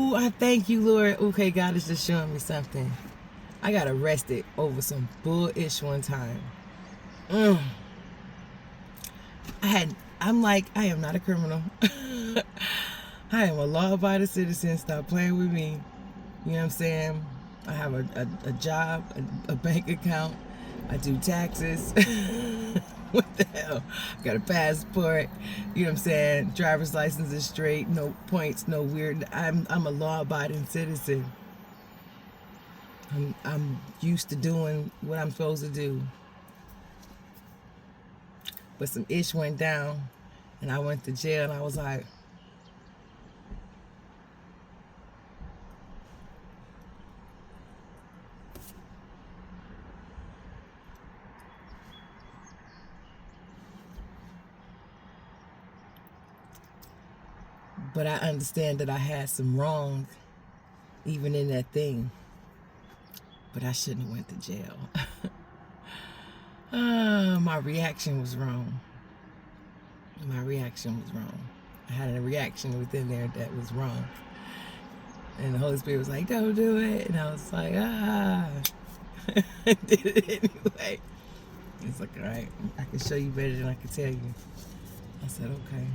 Ooh, I thank you, Lord. Okay, God is just showing me something. I got arrested over some bullish one time. I'm like, I am not a criminal. I am a law-abiding citizen. Stop playing with me. You know what I'm saying? I have a job, a bank account. I do taxes. What the hell? Got a passport. You know what I'm saying? Driver's license is straight. No points. No weird. I'm a law-abiding citizen. I'm used to doing what I'm supposed to do. But some ish went down, and I went to jail, and I was like, but I understand that I had some wrong, even in that thing. But I shouldn't have went to jail. My reaction was wrong. My reaction was wrong. I had a reaction within there that was wrong. And the Holy Spirit was like, don't do it. And I was like, I did it anyway. It's like, all right, I can show you better than I can tell you. I said, okay.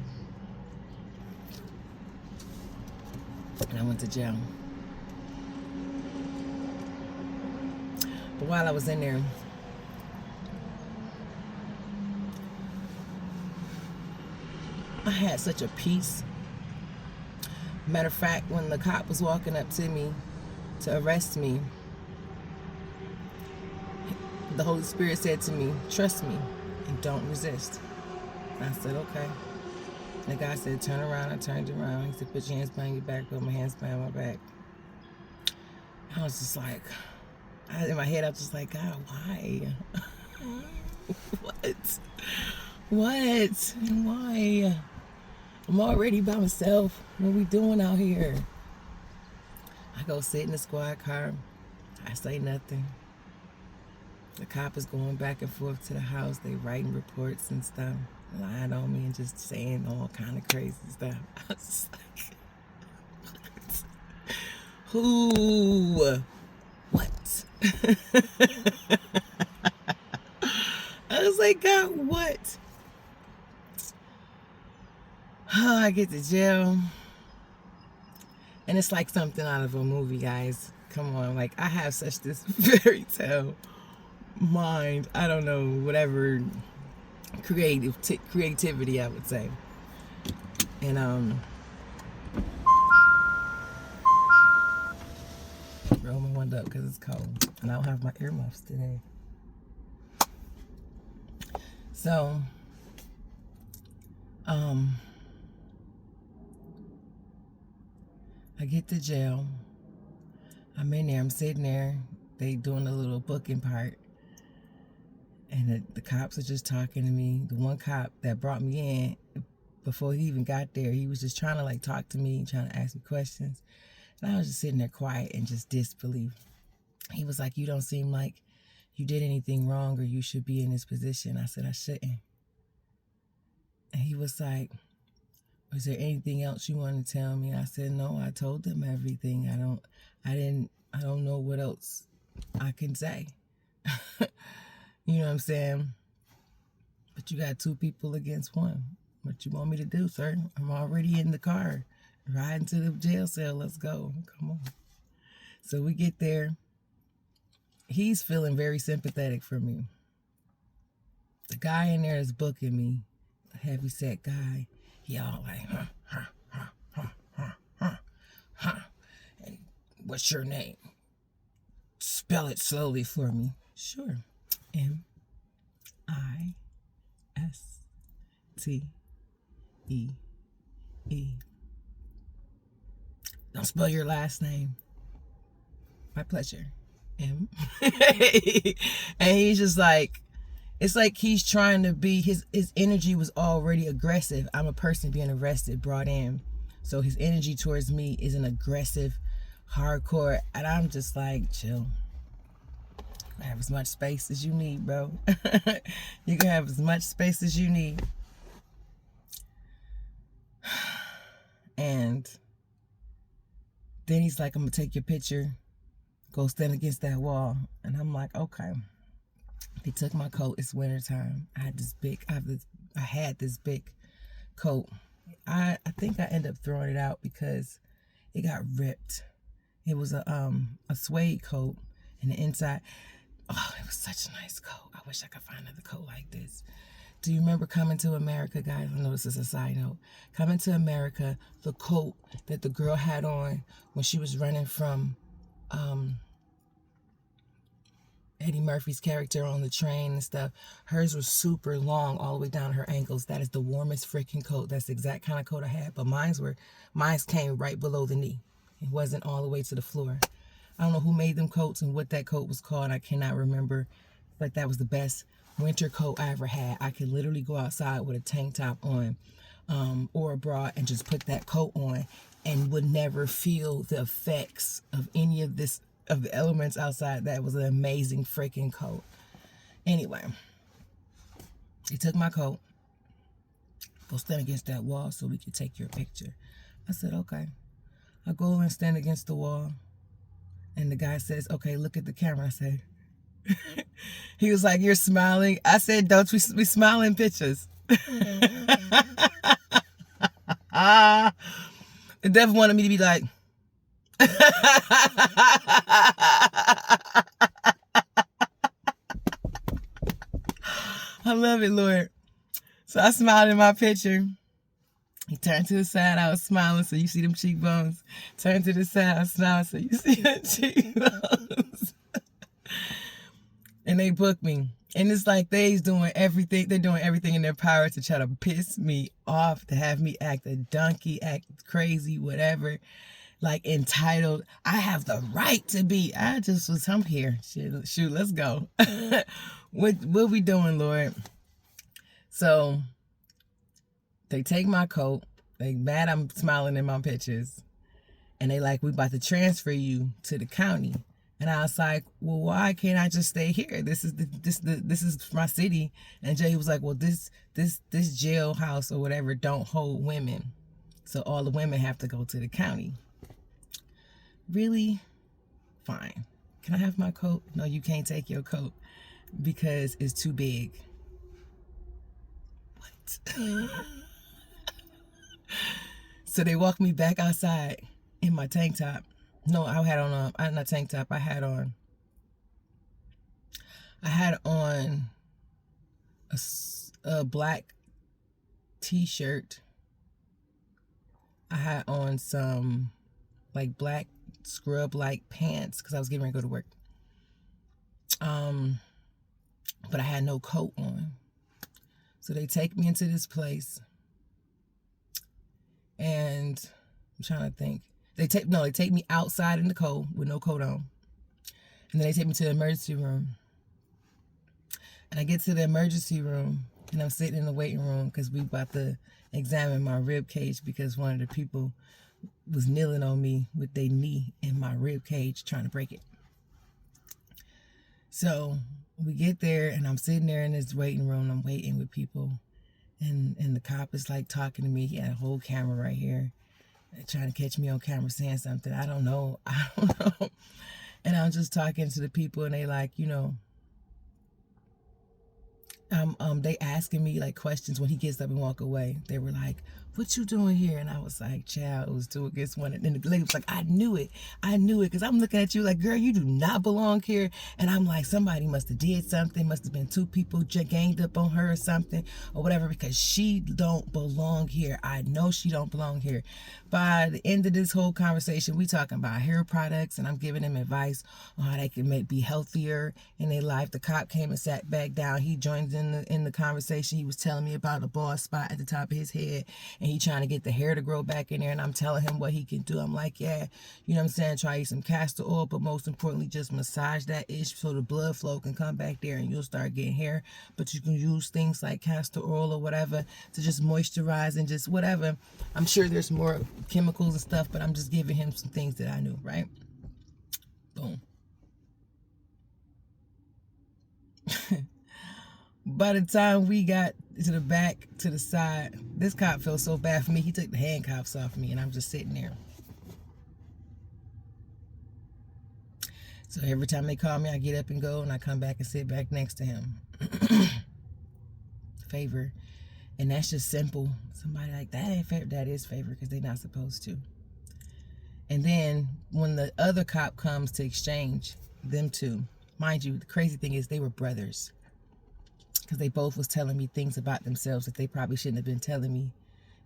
And I went to jail. But while I was in there, I had such a peace. Matter of fact, when the cop was walking up to me to arrest me, the Holy Spirit said to me, trust me and don't resist. And I said, okay. And the guy said, turn around. I turned around. He said, put your hands behind your back. Put my hands behind my back. I was just like, in my head, I was just like, God, why? What? Why? I'm already by myself. What are we doing out here? I go sit in the squad car. I say nothing. The cop is going back and forth to the house. They writing reports and stuff, lying on me and just saying all kind of crazy stuff. I was like, what? Who? What? I was like, God, what? Oh, I get to jail. And it's like something out of a movie, guys. Come on. Like, I have such this fairy tale mind. I don't know, whatever creativity, I would say. And, roll my window up because it's cold. And I don't have my earmuffs today. So, I get to jail. I'm in there. I'm sitting there. They doing a little booking part. And the cops are just talking to me. The one cop that brought me in, before he even got there, he was just trying to like talk to me, trying to ask me questions. And I was just sitting there quiet and just disbelief. He was like, you don't seem like you did anything wrong or you should be in this position. I said, I shouldn't. And he was like, is there anything else you want to tell me? I said, no, I told them everything. I don't know what else I can say. You know what I'm saying? But you got two people against one. What you want me to do, sir? I'm already in the car, riding to the jail cell. Let's go. Come on. So we get there. He's feeling very sympathetic for me. The guy in there is booking me, a heavy-set guy. He all like, and what's your name? Spell it slowly for me. Sure. M-I-S-T-E-E. Don't spell your last name. My pleasure. M. And he's just like, it's like he's trying to be, his energy was already aggressive. I'm a person being arrested, brought in. So his energy towards me is an aggressive, hardcore. And I'm just like, chill. I have as much space as you need, bro. You can have as much space as you need. And Then he's like, I'm gonna take your picture, go stand against that wall. And I'm like, okay. They took my coat. It's wintertime. I had this big coat. I think I ended up throwing it out because it got ripped. It was a suede coat, and the inside, oh, it was such a nice coat. I wish I could find another coat like this. Do you remember Coming to America, guys? I know this is a side note. Coming to America, the coat that the girl had on when she was running from Eddie Murphy's character on the train and stuff, hers was super long all the way down her ankles. That is the warmest freaking coat. That's the exact kind of coat I had, but mine came right below the knee. It wasn't all the way to the floor. I don't know who made them coats and what that coat was called. I cannot remember, but that was the best winter coat I ever had. I could literally go outside with a tank top on or a bra and just put that coat on and would never feel the effects of any of the elements outside. That was an amazing freaking coat. Anyway, he took my coat, go stand against that wall so we could take your picture. I said, okay. I go and stand against the wall, and the guy says, okay, look at the camera. I said, he was like, you're smiling. I said, don't we smile in pictures? The devil wanted me to be like, I love it, Lord. So I smiled in my picture. He turned to the side, I was smiling, so you see them cheekbones. Turned to the side, I was smiling, so you see the cheekbones. And they booked me. And it's like they're doing everything in their power to try to piss me off, to have me act a donkey, act crazy, whatever. Like entitled. I have the right to be. I'm here. Shoot, let's go. What we doing, Lord? So they take my coat. They mad I'm smiling in my pictures. And they like, we about to transfer you to the county. And I was like, well, why can't I just stay here? This is my city. And Jay was like, well, this jailhouse or whatever don't hold women. So all the women have to go to the county. Really? Fine. Can I have my coat? No, you can't take your coat because it's too big. What? So they walked me back outside in my tank top. No, I had on not tank top. I had on a black t-shirt. I had on some like black scrub like pants because I was getting ready to go to work. But I had no coat on. So they take me into this place, and I'm trying to think. They take me outside in the cold with no coat on. And then they take me to the emergency room. And I get to the emergency room, and I'm sitting in the waiting room because we about to examine my rib cage because one of the people was kneeling on me with their knee in my rib cage trying to break it. So we get there, and I'm sitting there in this waiting room. I'm waiting with people, and the cop is like talking to me. He had a whole camera right here, trying to catch me on camera saying something. I don't know. And I'm just talking to the people, and they like, they asking me like questions when he gets up and walk away. They were like, what you doing here? And I was like, child, it was 2 against 1. And the lady was like, I knew it because I'm looking at you like, girl, you do not belong here. And I'm like, somebody must have did something, must have been 2 people ganged up on her or something or whatever, because she don't belong here. I know she don't belong here. By the end of this whole conversation, we talking about hair products, and I'm giving them advice on how they can be healthier in their life. The cop came and sat back down. He joined in the conversation. He was telling me about a bald spot at the top of his head, and he trying to get the hair to grow back in there, and I'm telling him what he can do. I'm like, yeah, you know what I'm saying, try to eat some castor oil, but most importantly, just massage that itch so the blood flow can come back there and you'll start getting hair. But you can use things like castor oil or whatever to just moisturize and just whatever. I'm sure there's more chemicals and stuff, but I'm just giving him some things that I knew, right? Boom. By the time we got to the back, to the side, this cop felt so bad for me. He took the handcuffs off me, and I'm just sitting there. So every time they call me, I get up and go, and I come back and sit back next to him. Favor. And that's just simple. Somebody like, that ain't favor. That is favor, because they're not supposed to. And then when the other cop comes to exchange, them two, mind you, the crazy thing is they were brothers, because they both was telling me things about themselves that they probably shouldn't have been telling me.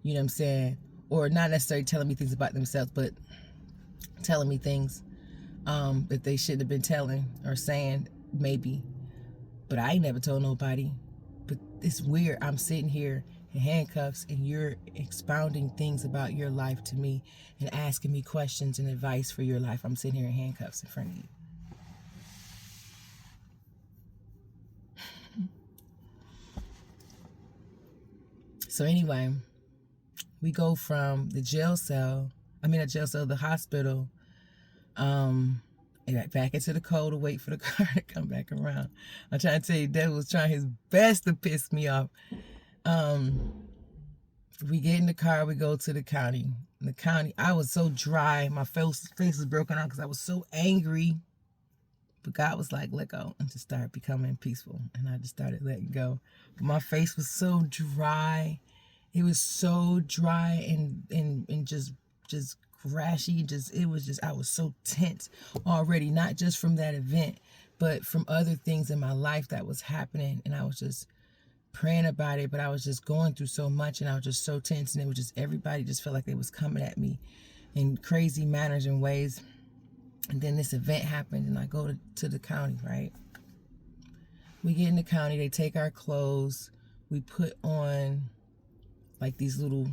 You know what I'm saying? Or not necessarily telling me things about themselves, but telling me things that they shouldn't have been telling or saying, maybe. But I ain't never told nobody. But it's weird. I'm sitting here in handcuffs and you're expounding things about your life to me and asking me questions and advice for your life. I'm sitting here in handcuffs in front of you. So anyway, we go from the the hospital, back into the cold to wait for the car to come back around. I'm trying to tell you, Devil was trying his best to piss me off. We get in the car, we go to the county. In the county, I was so dry, my face was broken out because I was so angry. But God was like, let go, and just start becoming peaceful. And I just started letting go. But my face was so dry. It was so dry and just crashy. I was so tense already, not just from that event, but from other things in my life that was happening. And I was just praying about it, but I was just going through so much, and I was just so tense. And it was just, everybody just felt like they was coming at me in crazy manners and ways. And then this event happened, and I go to the county, right? We get in the county, they take our clothes, we put on like these little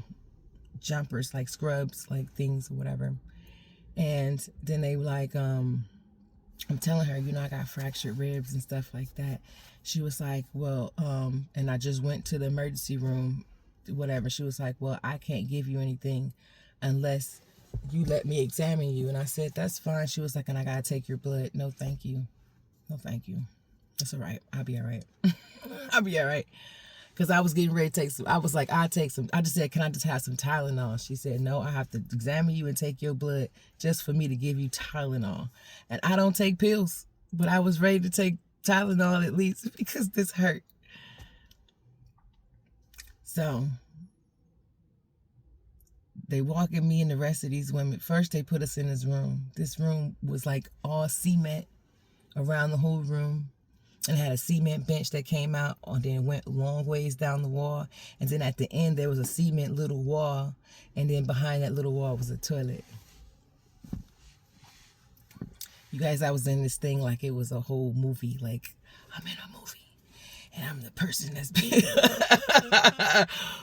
jumpers, like scrubs, like things or whatever. And then they like, I'm telling her, I got fractured ribs and stuff like that. She was like, well, and I just went to the emergency room, whatever. She was like, well, I can't give you anything unless you let me examine you. And I said, that's fine. She was like, and I gotta take your blood. No, thank you. No, thank you. That's all right. I'll be all right. I'll be all right. Because I was getting ready to take some. I was like, I'll take some. I just said, can I just have some Tylenol? She said, no, I have to examine you and take your blood just for me to give you Tylenol. And I don't take pills, but I was ready to take Tylenol at least because this hurt. So they walking me and the rest of these women. First, they put us in this room. This room was like all cement around the whole room. And had a cement bench that came out, and then went long ways down the wall. And then at the end, there was a cement little wall. And then behind that little wall was a toilet. You guys, I was in this thing like it was a whole movie. Like, I'm in a movie. And I'm the person that's been...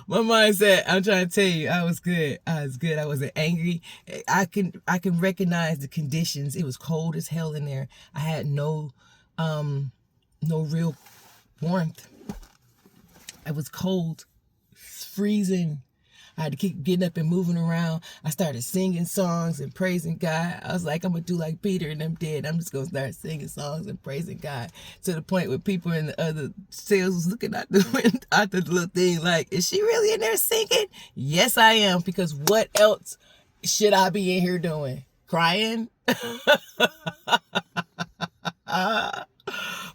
My mindset, I'm trying to tell you, I was good. I was good. I wasn't angry. I can recognize the conditions. It was cold as hell in there. I had no real warmth. It was cold, freezing. I had to keep getting up and moving around. I started singing songs and praising God. I was like, I'm going to do like Peter and them did. I'm just going to start singing songs and praising God, to the point where people in the other sales was looking at the little thing like, is she really in there singing? Yes, I am, because what else should I be in here doing? Crying?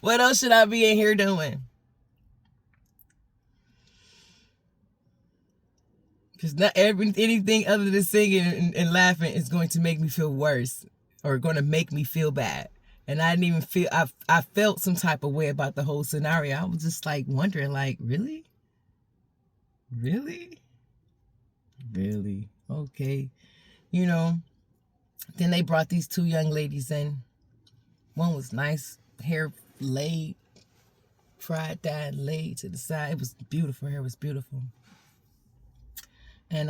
What else should I be in here doing? Because not anything other than singing and laughing is going to make me feel worse, or going to make me feel bad. And I didn't even feel, I felt some type of way about the whole scenario. I was just like wondering, like, really? Really? Really? Okay. Then they brought these two young ladies in. One was nice, hair laid, fried, dyed, laid to the side. It was beautiful. Her hair was beautiful. And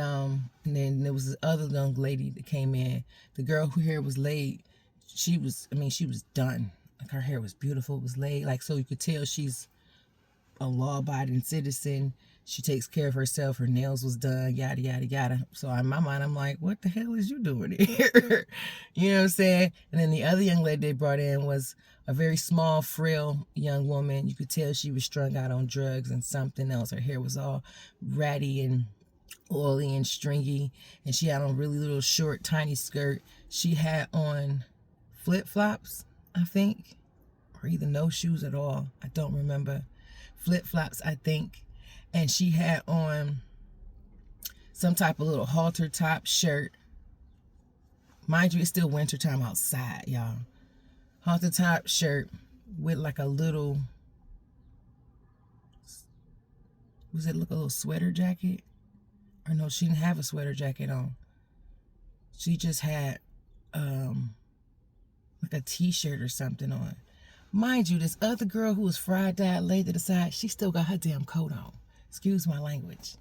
then there was this other young lady that came in. The girl whose hair was laid, she was done. Like, her hair was beautiful, it was laid. Like, so you could tell she's a law-abiding citizen. She takes care of herself. Her nails was done, yada, yada, yada. So in my mind, I'm like, what the hell is you doing here? You know what I'm saying? And then the other young lady they brought in was a very small, frail young woman. You could tell she was strung out on drugs and something else. Her hair was all ratty and oily and stringy. And she had on really little short, tiny skirt. She had on flip-flops. I think, or either no shoes at all. I don't remember. Flip-flops, I think. And she had on some type of little halter top shirt. Mind you, it's still wintertime outside, y'all. Halter top shirt with like a little, was it look a little sweater jacket? Or no, she didn't have a sweater jacket on. She just had like a t-shirt or something on. Mind you, this other girl who was fried died laid to the side, she still got her damn coat on. Excuse my language.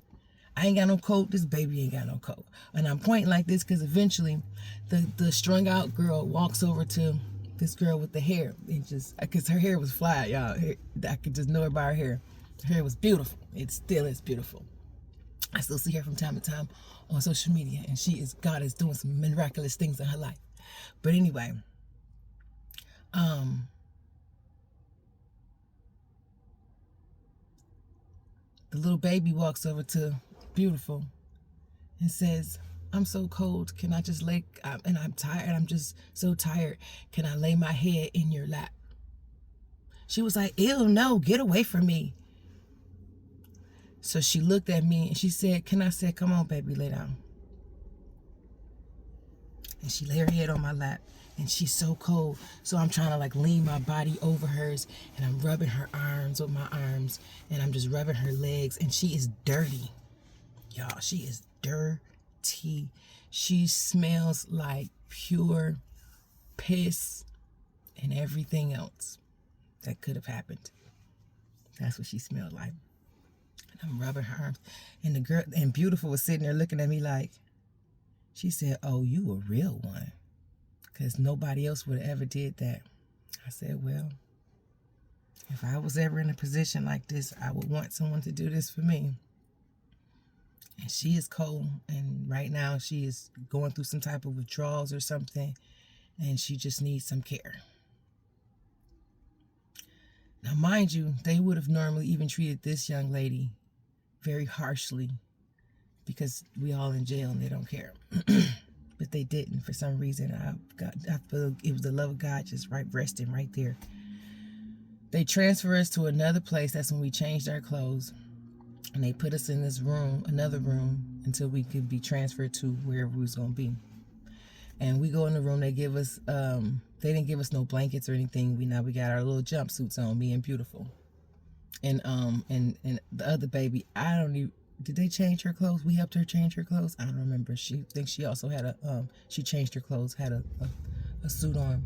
I ain't got no coat, this baby ain't got no coat. And I'm pointing like this because eventually the strung out girl walks over to this girl with the hair. And just, because her hair was fly, y'all. I could just know her by her hair. Her hair was beautiful. It still is beautiful. I still see her from time to time on social media, and God is doing some miraculous things in her life. But anyway, the little baby walks over to Beautiful and says, I'm so cold. Can I just lay, and I'm tired. I'm just so tired. Can I lay my head in your lap? She was like, ew, no, get away from me. So she looked at me and she said, I said, come on, baby, lay down. And she lay her head on my lap. And she's so cold. So I'm trying to like lean my body over hers. And I'm rubbing her arms with my arms. And I'm just rubbing her legs. And she is dirty. Y'all, she is dirty. She smells like pure piss and everything else that could have happened. That's what she smelled like. And I'm rubbing her arms. And the girl, and Beautiful was sitting there looking at me like, she said, oh, you a real one. Because nobody else would have ever did that. I said, well, if I was ever in a position like this, I would want someone to do this for me. And she is cold, and right now she is going through some type of withdrawals or something, and she just needs some care. Now, mind you, they would have normally even treated this young lady very harshly because we all in jail and they don't care. But they didn't for some reason. I feel it was the love of God just resting right there. They transfer us to another place. That's when we changed our clothes. And they put us in this room, another room, until we could be transferred to wherever we was going to be. And we go in the room. They give us, they didn't give us no blankets or anything. We got our little jumpsuits on, me and Beautiful. And the other baby, I don't even, did they change her clothes? We helped her change her clothes? I don't remember. She thinks she also had she changed her clothes, had a suit on.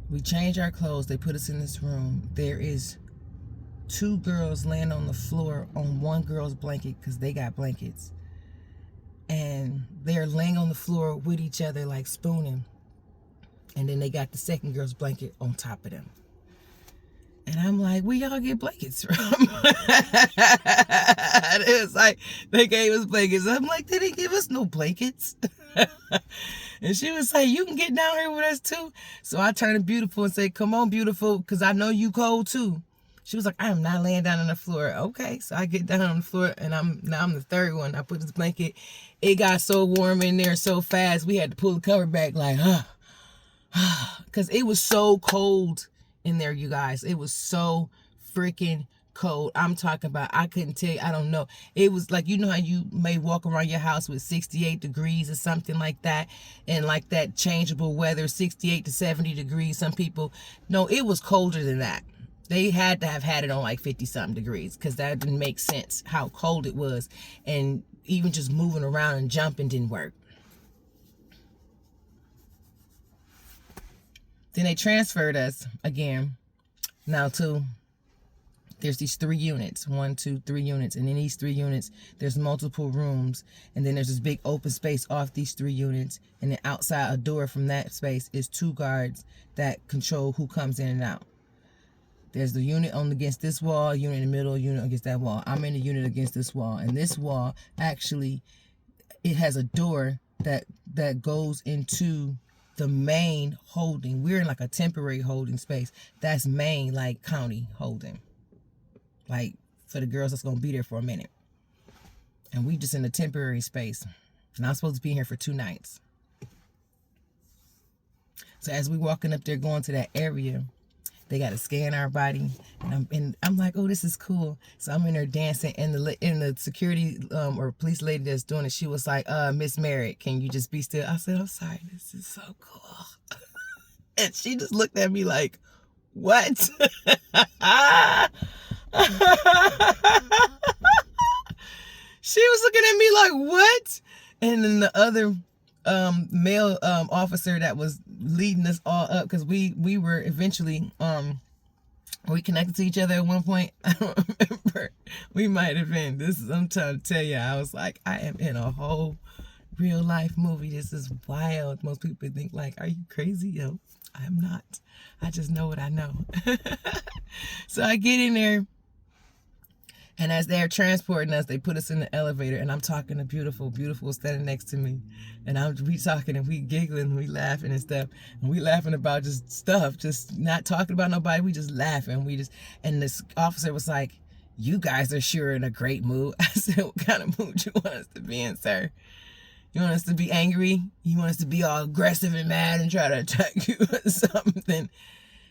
We changed our clothes. They put us in this room. There is 2 girls laying on the floor on one girl's blanket because they got blankets. And they're laying on the floor with each other like spooning. And then they got the second girl's blanket on top of them. And I'm like, where y'all get blankets from? It's like, they gave us blankets. I'm like, they didn't give us no blankets. And she was like, you can get down here with us too. So I turned to Beautiful and said, come on, Beautiful, because I know you cold too. She was like, I am not laying down on the floor. Okay, so I get down on the floor, and I'm the third one. I put this blanket. It got so warm in there so fast, we had to pull the cover back like, because it was so cold in there, you guys. It was so freaking cold. I'm talking about, I couldn't tell you, I don't know. It was like, you know how you may walk around your house with 68 degrees or something like that, and like that changeable weather, 68 to 70 degrees. Some people, no, it was colder than that. They had to have had it on like 50-something degrees because that didn't make sense how cold it was. And even just moving around and jumping didn't work. Then they transferred us again. Now there's these 3 units, 1, 2, 3 units. And in these 3 units, there's multiple rooms. And then there's this big open space off these 3 units. And then outside a door from that space is 2 guards that control who comes in and out. There's the unit on against this wall, unit in the middle, unit against that wall. I'm in the unit against this wall. And this wall, actually, it has a door that goes into the main holding. We're in like a temporary holding space. That's main, like county holding. Like for the girls that's going to be there for a minute. And we just in a temporary space. And I'm supposed to be here for 2 nights. So as we walking up there going to that area, they got to scan our body, and I'm like, oh, this is cool. So I'm in there dancing, and the security or police lady that's doing it, she was like, Miss Merritt, can you just be still? I said, I'm sorry, this is so cool. And she just looked at me like, what? She was looking at me like, what? And then the other male officer that was leading us all up, because we were eventually we connected to each other at one point. I don't remember. We might have been. I'm trying to tell you, I was like, I am in a whole real life movie. This is wild. Most people think like, are you crazy? Yo, I am not. I just know what I know. So I get in there, and as they're transporting us, they put us in the elevator, and I'm talking to Beautiful. Beautiful standing next to me, and we talking and we giggling and we laughing and stuff, and we laughing about just stuff, just not talking about nobody. We just laughing. And this officer was like, "You guys are sure in a great mood." I said, "What kind of mood you want us to be in, sir? You want us to be angry? You want us to be all aggressive and mad and try to attack you or something?"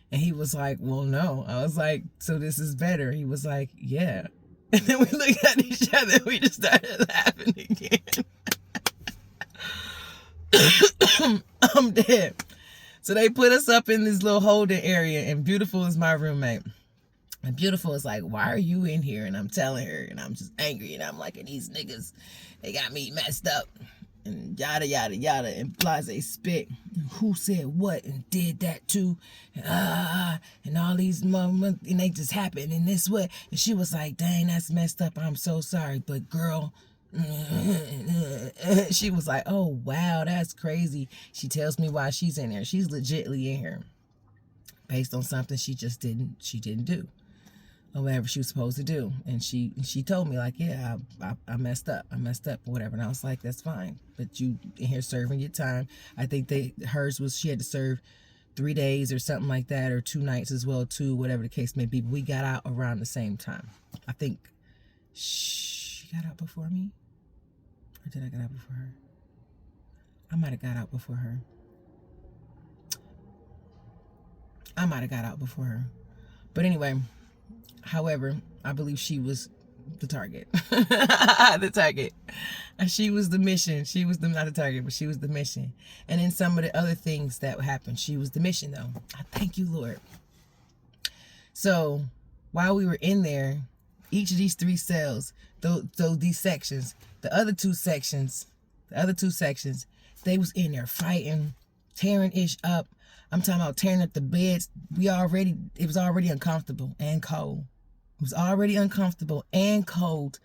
And he was like, "Well, no." I was like, "So this is better?" He was like, "Yeah." And then we looked at each other and we just started laughing again. I'm dead. So they put us up in this little holding area, and Beautiful is my roommate. And Beautiful is like, "Why are you in here?" And I'm telling her, and I'm just angry, and I'm like, "And these niggas, they got me messed up." And yada, yada, yada. And Blase spit. Who said what and did that too? And all these moments, and they just happened in this way. And she was like, "Dang, that's messed up. I'm so sorry. But girl," she was like, "Oh, wow, that's crazy." She tells me why she's in there. She's legitly in here based on something she didn't do, or whatever she was supposed to do. And she told me like, "Yeah, I messed up or whatever." And I was like, "That's fine, but you in here serving your time." I think hers was, she had to serve 3 days or something like that, or 2 nights as well too, whatever the case may be. But we got out around the same time. I think she got out before me, or did I get out before her? I might have got out before her. But anyway, however, I believe she was the target. The target. She was the mission. She was not the target, but she was the mission. And in some of the other things that happened, she was the mission, though. I thank you, Lord. So while we were in there, each of these 3 cells, these sections, the other two sections, they was in there fighting, tearing ish up. I'm talking about tearing up the beds. It was already uncomfortable and cold. It was already uncomfortable and cold.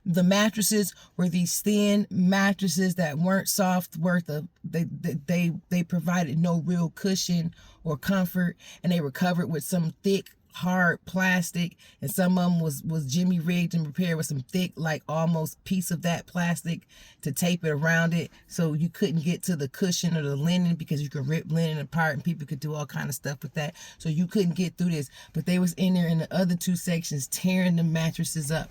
The mattresses were these thin mattresses that weren't soft, they provided no real cushion or comfort, and they were covered with some thick, hard plastic, and some of them was Jimmy rigged and prepared with some thick, like almost piece of that plastic to tape it around it, so you couldn't get to the cushion or the linen, because you could rip linen apart and people could do all kind of stuff with that, so you couldn't get through this. But they was in there in the other 2 sections tearing the mattresses up,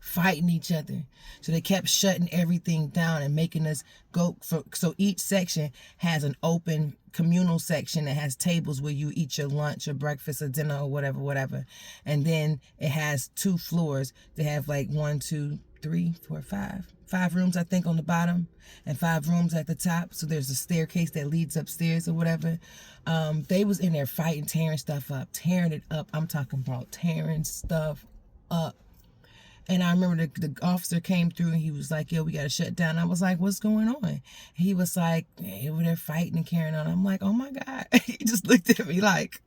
fighting each other. So they kept shutting everything down and making us go so each section has an open communal section that has tables where you eat your lunch or breakfast or dinner or whatever. And then it has 2 floors. They have like 1, 2, 3, 4, 5 rooms, I think, on the bottom, and 5 rooms at the top. So there's a staircase that leads upstairs or whatever. They was in there fighting, tearing stuff up, tearing it up. I'm talking about tearing stuff up. And I remember the officer came through and he was like, "Yo, we got to shut down." I was like, "What's going on?" He was like, "They were there fighting and carrying on." I'm like, "Oh my God." He just looked at me like,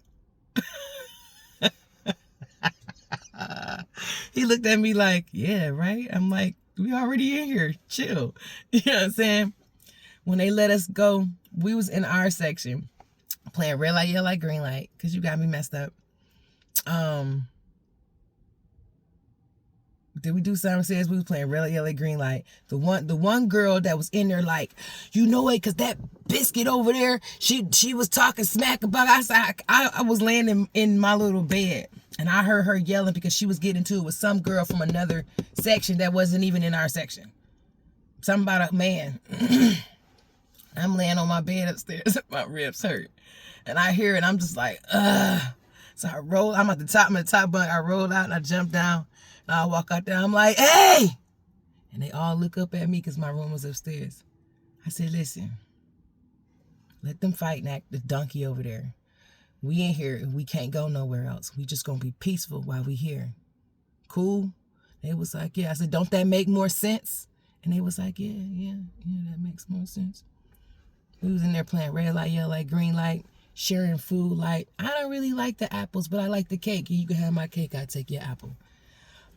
he looked at me like, "Yeah, right." I'm like, "We already in here. Chill." You know what I'm saying? When they let us go, we was in our section playing red light, yellow light, green light, because you got me messed up. Did we do Simon Says? We was playing red light, yellow light, green light. The one girl that was in there like, "You know it, cause that biscuit over there, she was talking smack about." I was laying in my little bed, and I heard her yelling because she was getting into it with some girl from another section that wasn't even in our section. Something about a man. I'm laying on my bed upstairs. My ribs hurt. And I hear it. I'm just like, ugh. So I roll. I'm at the top bunk. I roll out and I jump down. And I walk out there. I'm like, hey! And they all look up at me because my room was upstairs. I said, listen, let them fight the donkey over there. We ain't here. We can't go nowhere else. We just going to be peaceful while we here. Cool? They was like, yeah. I said, don't that make more sense? And they was like, yeah, that makes more sense. We was in there playing red light, yellow light, green light, sharing food. Like, I don't really like the apples, but I like the cake. You can have my cake, I take your apple.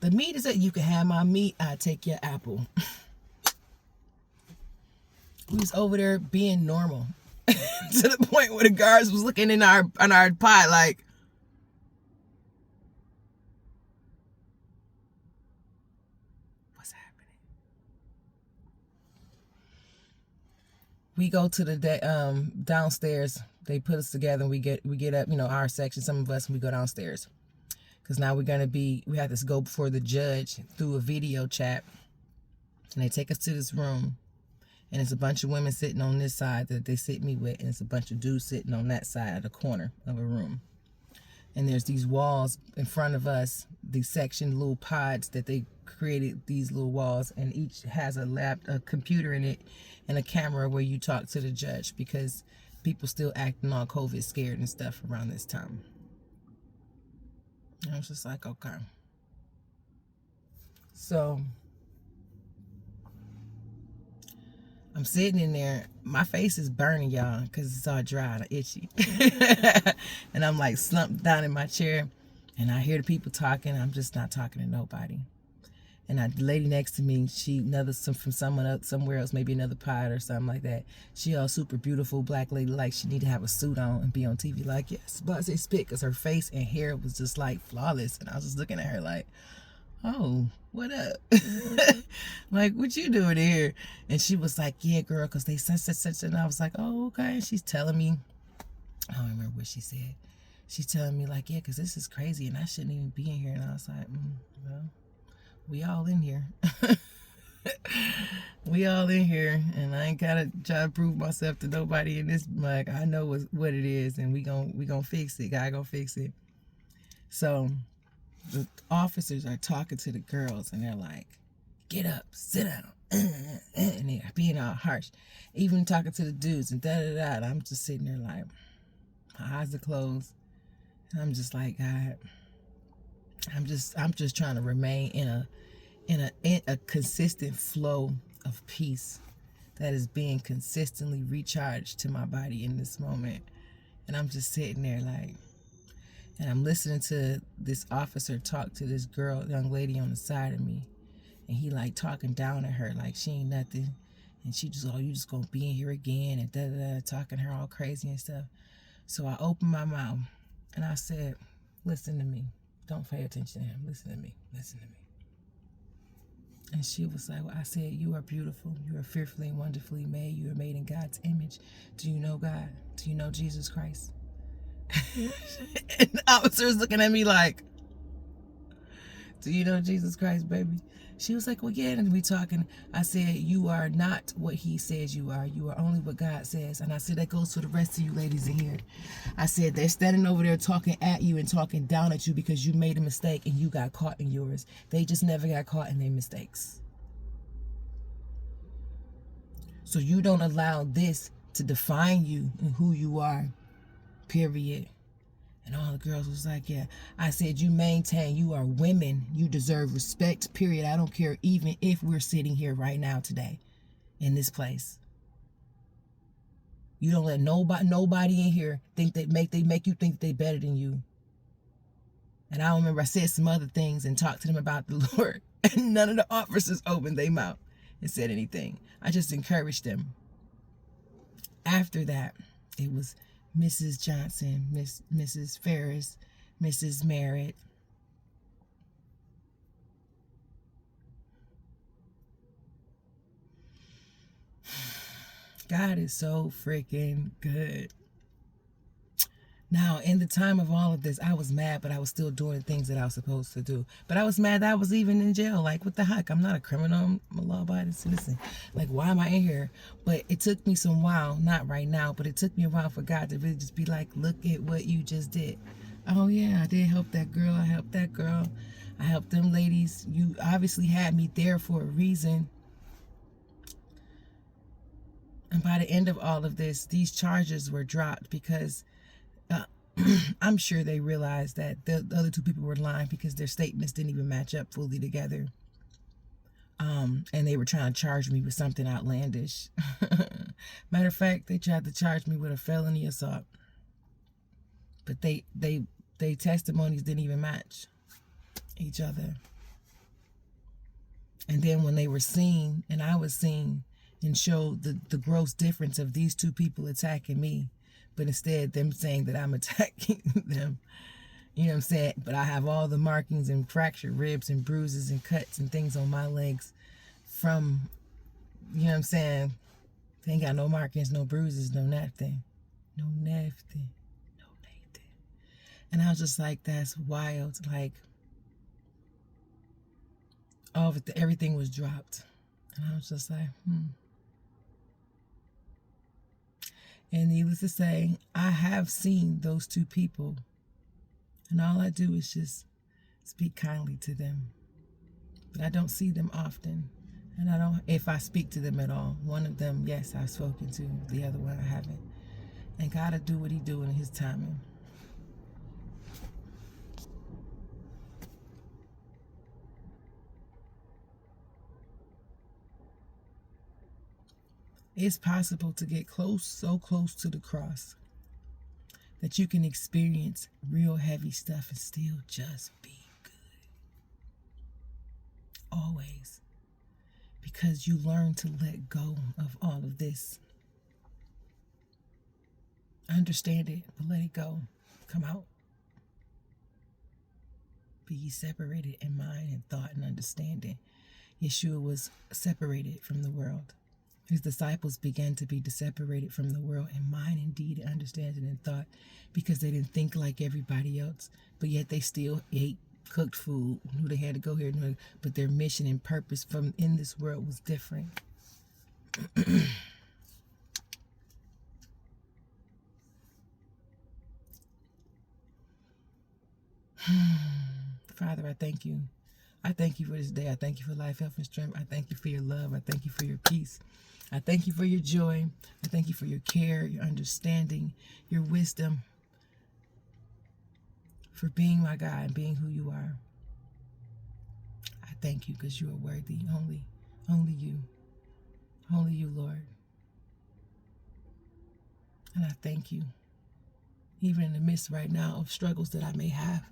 The meat is that you can have my meat, I take your apple. We was over there being normal to the point where the guards was looking in our pot like, what's happening? We go to the downstairs. They put us together and we get up, our section, some of us, and we go downstairs. Because now we have to go before the judge through a video chat. And they take us to this room. And it's a bunch of women sitting on this side that they sit me with. And it's a bunch of dudes sitting on that side of the corner of a room. And there's these walls in front of us, these sectioned little pods that they created, these little walls. And each has a computer in it and a camera where you talk to the judge. Because people still acting all COVID scared and stuff around this time. And I was just like, okay. So I'm sitting in there. My face is burning, y'all, because it's all dry and itchy. And I'm like slumped down in my chair. And I hear the people talking. I'm just not talking to nobody. And the lady next to me, from someone else, somewhere else, maybe another pod or something like that. She all super beautiful black lady, like she need to have a suit on and be on TV. Like, yes, but I say spit, because her face and hair was just like flawless. And I was just looking at her like, oh, what up? Like, what you doing here? And she was like, yeah, girl, because they such. And I was like, oh, okay. And she's telling me, I don't remember what she said. She's telling me like, yeah, because this is crazy and I shouldn't even be in here. And I was like, well, we all in here. We all in here, and I ain't gotta try to prove myself to nobody in this mug. I know what it is, and we gon' fix it. God gon' fix it. So the officers are talking to the girls, and they're like, "Get up, sit down," and they're being all harsh. Even talking to the dudes and da da da. And I'm just sitting there like, my eyes are closed, and I'm just like, God, I'm just trying to remain in a consistent flow of peace that is being consistently recharged to my body in this moment. And I'm just sitting there like, and I'm listening to this officer talk to this young lady on the side of me, and he like talking down at her like she ain't nothing, and she just, oh, you just gonna be in here again, and da da da, talking her all crazy and stuff. So I opened my mouth and I said, listen to me, don't pay attention to him, listen to me. And she was like, well, I said, you are beautiful. You are fearfully and wonderfully made. You are made in God's image. Do you know God? Do you know Jesus Christ? And the officer's looking at me like, do you know Jesus Christ, baby? She was like, well, yeah, and we talking. I said, you are not what he says you are. You are only what God says. And I said, that goes for the rest of you ladies in here. I said, they're standing over there talking at you and talking down at you because you made a mistake and you got caught in yours. They just never got caught in their mistakes. So you don't allow this to define you and who you are, period. And all the girls was like, yeah. I said, you maintain, you are women. You deserve respect, period. I don't care even if we're sitting here right now today in this place. You don't let nobody in here think they make you think they better than you. And I remember I said some other things and talked to them about the Lord. And none of the officers opened their mouth and said anything. I just encouraged them. After that, it was Mrs. Johnson, Mrs. Ferris, Mrs. Merritt. God is so freaking good. Now, in the time of all of this, I was mad, but I was still doing the things that I was supposed to do. But I was mad that I was even in jail. Like, what the heck? I'm not a criminal. I'm a law-abiding citizen. Like, why am I in here? But it took me some while, not right now, but it took me a while for God to really just be like, look at what you just did. Oh, yeah, I did help that girl. I helped that girl. I helped them ladies. You obviously had me there for a reason. And by the end of all of this, these charges were dropped because I'm sure they realized that the other two people were lying because their statements didn't even match up fully together. And they were trying to charge me with something outlandish. Matter of fact, they tried to charge me with a felony assault. But they testimonies didn't even match each other. And then when they were seen and I was seen and showed the gross difference of these two people attacking me, but instead them saying that I'm attacking them. You know what I'm saying? But I have all the markings and fractured ribs and bruises and cuts and things on my legs from, you know what I'm saying? They ain't got no markings, no bruises, no nothing. No nothing. No nothing. And I was just like, that's wild. Like, all of it, everything was dropped. And I was just like, And needless to say, I have seen those two people. And all I do is just speak kindly to them. But I don't see them often. And I don't, if I speak to them at all. One of them, yes, I've spoken to. The other one, I haven't. And God will do what he do in his timing. It's possible to get close, so close to the cross, that you can experience real heavy stuff and still just be good. Always. Because you learn to let go of all of this. Understand it, but let it go. Come out. Be ye separated in mind and thought and understanding. Yeshua was separated from the world. His disciples began to be separated from the world in mind and deed and understanding and thought, because they didn't think like everybody else, but yet they still ate cooked food, knew they had to go here, but their mission and purpose from in this world was different. Father, I thank you. I thank you for this day. I thank you for life, health, and strength. I thank you for your love. I thank you for your peace. I thank you for your joy. I thank you for your care, your understanding, your wisdom, for being my God and being who you are. I thank you because you are worthy. Only you. Only you, Lord. And I thank you, even in the midst right now of struggles that I may have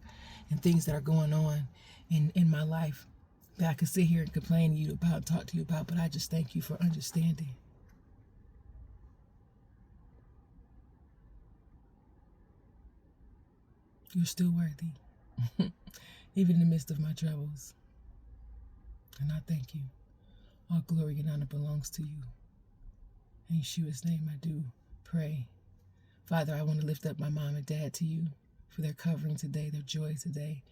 and things that are going on in my life that I could sit here and complain to you about, talk to you about, but I just thank you for understanding. You're still worthy, even in the midst of my troubles. And I thank you. All glory and honor belongs to you. In Yeshua's name I do pray. Father, I want to lift up my mom and dad to you for their covering today, their joy today.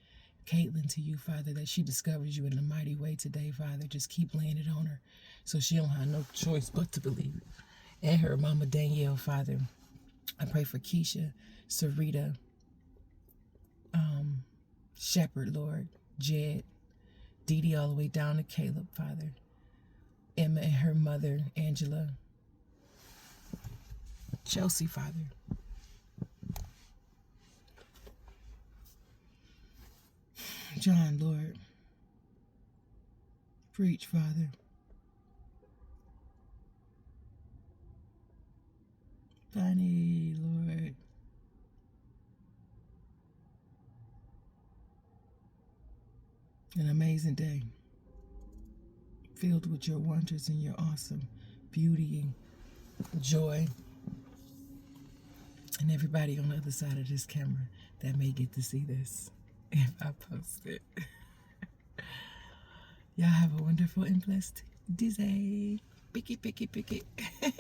Caitlin, to you, Father, that she discovers you in a mighty way today, Father. Just keep laying it on her so she don't have no choice but to believe it. And her mama Danielle, Father. I pray for Keisha, Sarita, Shepherd, Lord, Jed, Dee Dee, all the way down to Caleb, Father. Emma and her mother, Angela. Chelsea, Father. John, Lord. Preach, Father. Bonnie, Lord. An amazing day, filled with your wonders and your awesome beauty and joy. And everybody on the other side of this camera that may get to see this if I post it. Y'all have a wonderful and blessed day. Picky, picky, picky.